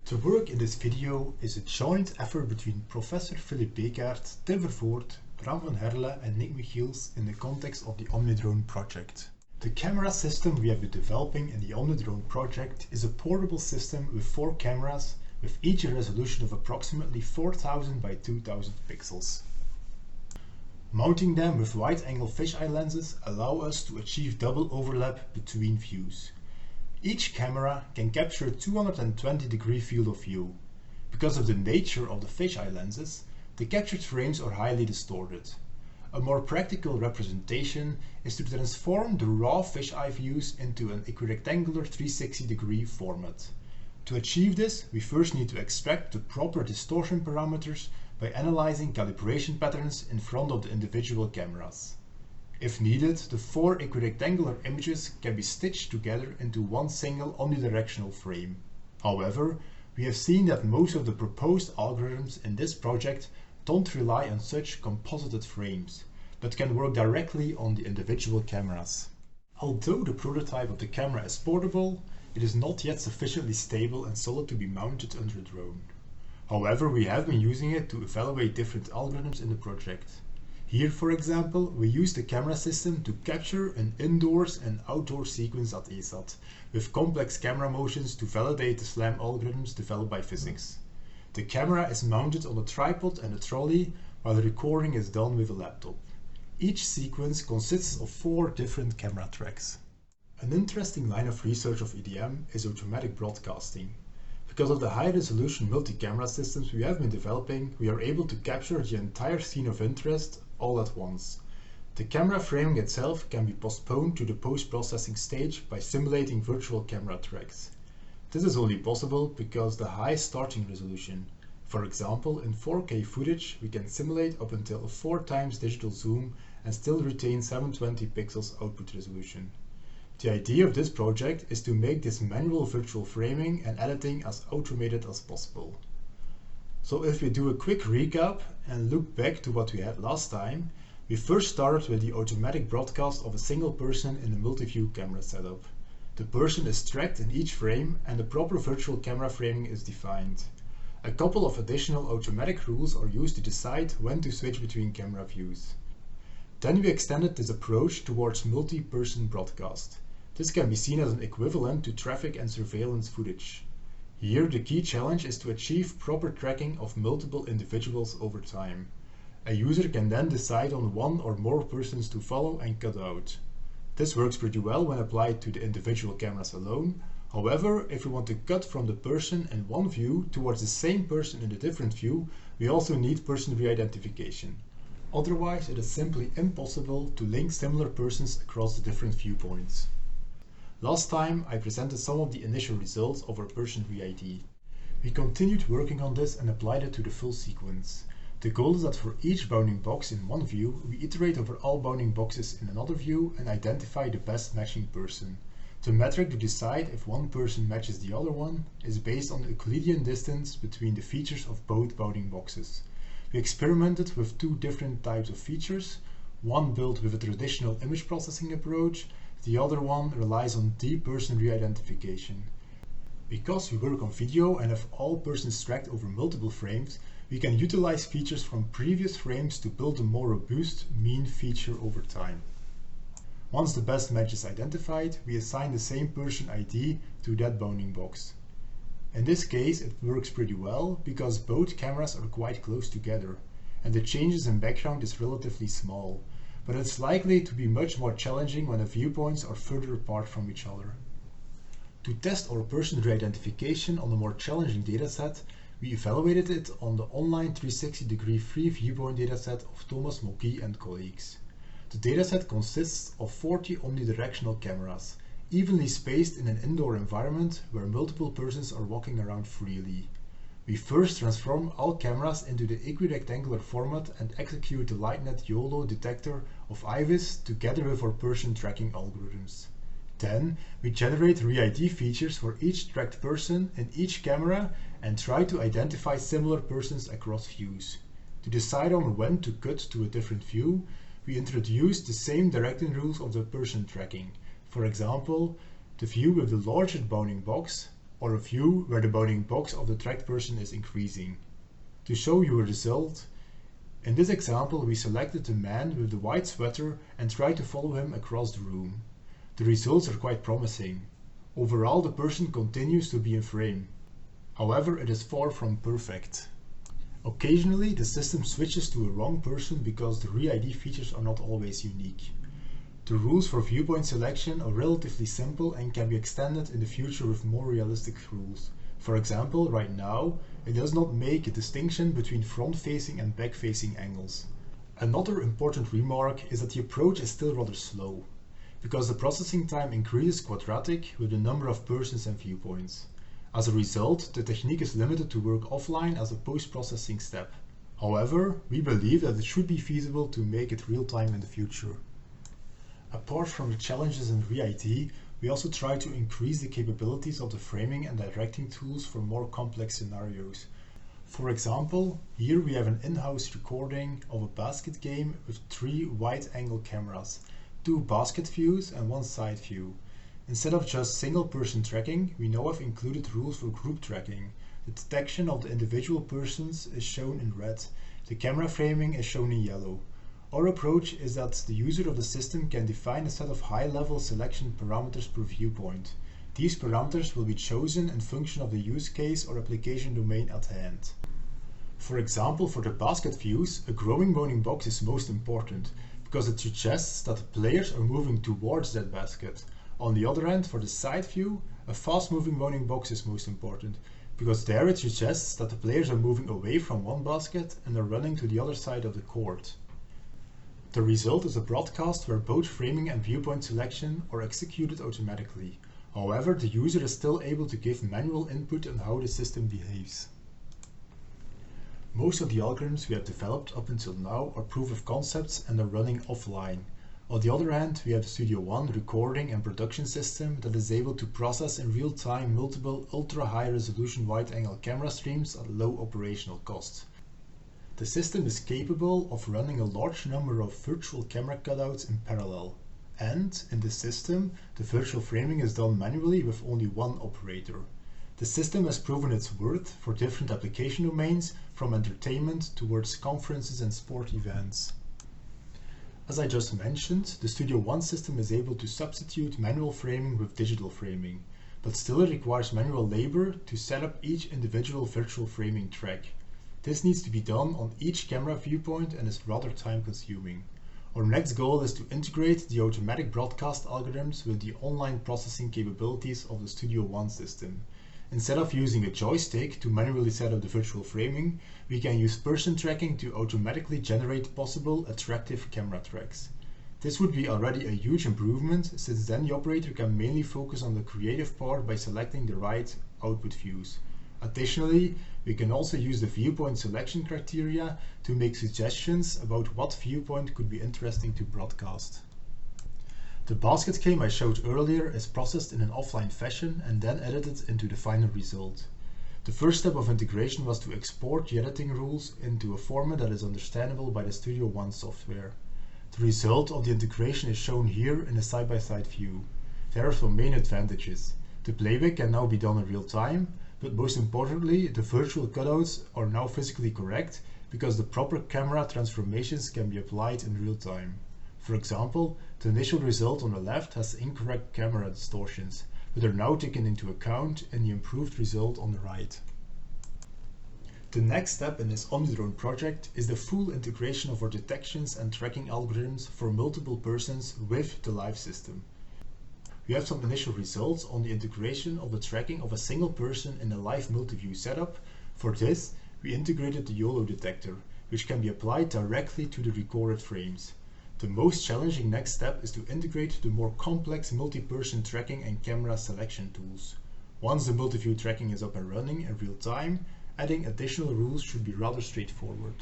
The work in this video is a joint effort between Professor Philip Bekaert, Tim Vervoort, Bram van Herle and Nick Michiels in the context of the OmniDrone project. The camera system we have been developing in the OmniDrone project is a portable system with 4 cameras with each a resolution of approximately 4000 by 2000 pixels. Mounting them with wide-angle fisheye lenses allow us to achieve double overlap between views. Each camera can capture a 220-degree field of view. Because of the nature of the fisheye lenses, the captured frames are highly distorted. A more practical representation is to transform the raw fisheye views into an equirectangular 360-degree format. To achieve this, we first need to extract the proper distortion parameters by analyzing calibration patterns in front of the individual cameras. If needed, the 4 equirectangular images can be stitched together into one single omnidirectional frame. However, we have seen that most of the proposed algorithms in this project don't rely on such composited frames, but can work directly on the individual cameras. Although the prototype of the camera is portable, it is not yet sufficiently stable and solid to be mounted under a drone. However, we have been using it to evaluate different algorithms in the project. Here, for example, we use the camera system to capture an indoors and outdoor sequence at ESAT, with complex camera motions to validate the SLAM algorithms developed by physics. The camera is mounted on a tripod and a trolley, while the recording is done with a laptop. Each sequence consists of 4 different camera tracks. An interesting line of research of EDM is automatic broadcasting. Because of the high-resolution multi-camera systems we have been developing, we are able to capture the entire scene of interest all at once. The camera framing itself can be postponed to the post-processing stage by simulating virtual camera tracks. This is only possible because the high starting resolution. For example, in 4K footage we can simulate up until a 4 times digital zoom and still retain 720 pixels output resolution. The idea of this project is to make this manual virtual framing and editing as automated as possible. So if we do a quick recap and look back to what we had last time, we first started with the automatic broadcast of a single person in a multi-view camera setup. The person is tracked in each frame and the proper virtual camera framing is defined. A couple of additional automatic rules are used to decide when to switch between camera views. Then we extended this approach towards multi-person broadcast. This can be seen as an equivalent to traffic and surveillance footage. Here the key challenge is to achieve proper tracking of multiple individuals over time. A user can then decide on one or more persons to follow and cut out. This works pretty well when applied to the individual cameras alone. However, if we want to cut from the person in one view towards the same person in a different view, we also need person re-identification. Otherwise, it is simply impossible to link similar persons across the different viewpoints. Last time I presented some of the initial results of our person re-ID. We continued working on this and applied it to the full sequence. The goal is that for each bounding box in one view, we iterate over all bounding boxes in another view and identify the best matching person. The metric to decide if one person matches the other one is based on the Euclidean distance between the features of both bounding boxes. We experimented with 2 different types of features, one built with a traditional image processing approach, the other one relies on deep person re-identification. Because we work on video and have all persons tracked over multiple frames, we can utilize features from previous frames to build a more robust mean feature over time. Once the best match is identified, we assign the same person ID to that bounding box. In this case it works pretty well because both cameras are quite close together and the changes in background is relatively small. But it's likely to be much more challenging when the viewpoints are further apart from each other. To test our person re-identification on a more challenging dataset, we evaluated it on the online 360-degree free viewpoint dataset of Thomas Mocky and colleagues. The dataset consists of 40 omnidirectional cameras, evenly spaced in an indoor environment where multiple persons are walking around freely. We first transform all cameras into the equirectangular format and execute the LightNet YOLO detector of IVIS together with our person tracking algorithms. Then, we generate re-ID features for each tracked person in each camera and try to identify similar persons across views. To decide on when to cut to a different view, we introduce the same directing rules of the person tracking. For example, the view with the larger bounding box or a view where the bounding box of the tracked person is increasing. To show you a result, in this example we selected the man with the white sweater and tried to follow him across the room. The results are quite promising. Overall, the person continues to be in frame. However, it is far from perfect. Occasionally, the system switches to a wrong person because the re-ID features are not always unique. The rules for viewpoint selection are relatively simple and can be extended in the future with more realistic rules. For example, right now, it does not make a distinction between front-facing and back-facing angles. Another important remark is that the approach is still rather slow, because the processing time increases quadratic with the number of persons and viewpoints. As a result, the technique is limited to work offline as a post-processing step. However, we believe that it should be feasible to make it real-time in the future. Apart from the challenges in Re-ID, we also try to increase the capabilities of the framing and directing tools for more complex scenarios. For example, here we have an in-house recording of a basket game with 3 wide-angle cameras, 2 basket views and 1 side view. Instead of just single-person tracking, we now have included rules for group tracking. The detection of the individual persons is shown in red. The camera framing is shown in yellow. Our approach is that the user of the system can define a set of high-level selection parameters per viewpoint. These parameters will be chosen in function of the use case or application domain at hand. For example, for the basket views, a growing bounding box is most important because it suggests that the players are moving towards that basket. On the other hand, for the side view, a fast-moving bounding box is most important because there it suggests that the players are moving away from one basket and are running to the other side of the court. The result is a broadcast where both framing and viewpoint selection are executed automatically. However, the user is still able to give manual input on how the system behaves. Most of the algorithms we have developed up until now are proof of concepts and are running offline. On the other hand, we have the Studio One recording and production system that is able to process in real time multiple ultra-high resolution wide-angle camera streams at low operational cost. The system is capable of running a large number of virtual camera cutouts in parallel. And, in this system, the virtual framing is done manually with only one operator. The system has proven its worth for different application domains, from entertainment towards conferences and sport events. As I just mentioned, the Studio One system is able to substitute manual framing with digital framing, but still it requires manual labor to set up each individual virtual framing track. This needs to be done on each camera viewpoint and is rather time consuming. Our next goal is to integrate the automatic broadcast algorithms with the online processing capabilities of the Studio One system. Instead of using a joystick to manually set up the virtual framing, we can use person tracking to automatically generate possible attractive camera tracks. This would be already a huge improvement, since then the operator can mainly focus on the creative part by selecting the right output views. Additionally, we can also use the viewpoint selection criteria to make suggestions about what viewpoint could be interesting to broadcast. The basket game I showed earlier is processed in an offline fashion and then edited into the final result. The first step of integration was to export the editing rules into a format that is understandable by the Studio One software. The result of the integration is shown here in a side-by-side view. There are some main advantages. The playback can now be done in real time, but most importantly, the virtual cutouts are now physically correct because the proper camera transformations can be applied in real time. For example, the initial result on the left has incorrect camera distortions, but are now taken into account in the improved result on the right. The next step in this OmniDrone project is the full integration of our detections and tracking algorithms for multiple persons with the live system. We have some initial results on the integration of the tracking of a single person in a live multi-view setup. For this, we integrated the YOLO detector, which can be applied directly to the recorded frames. The most challenging next step is to integrate the more complex multi-person tracking and camera selection tools. Once the multi-view tracking is up and running in real time, adding additional rules should be rather straightforward.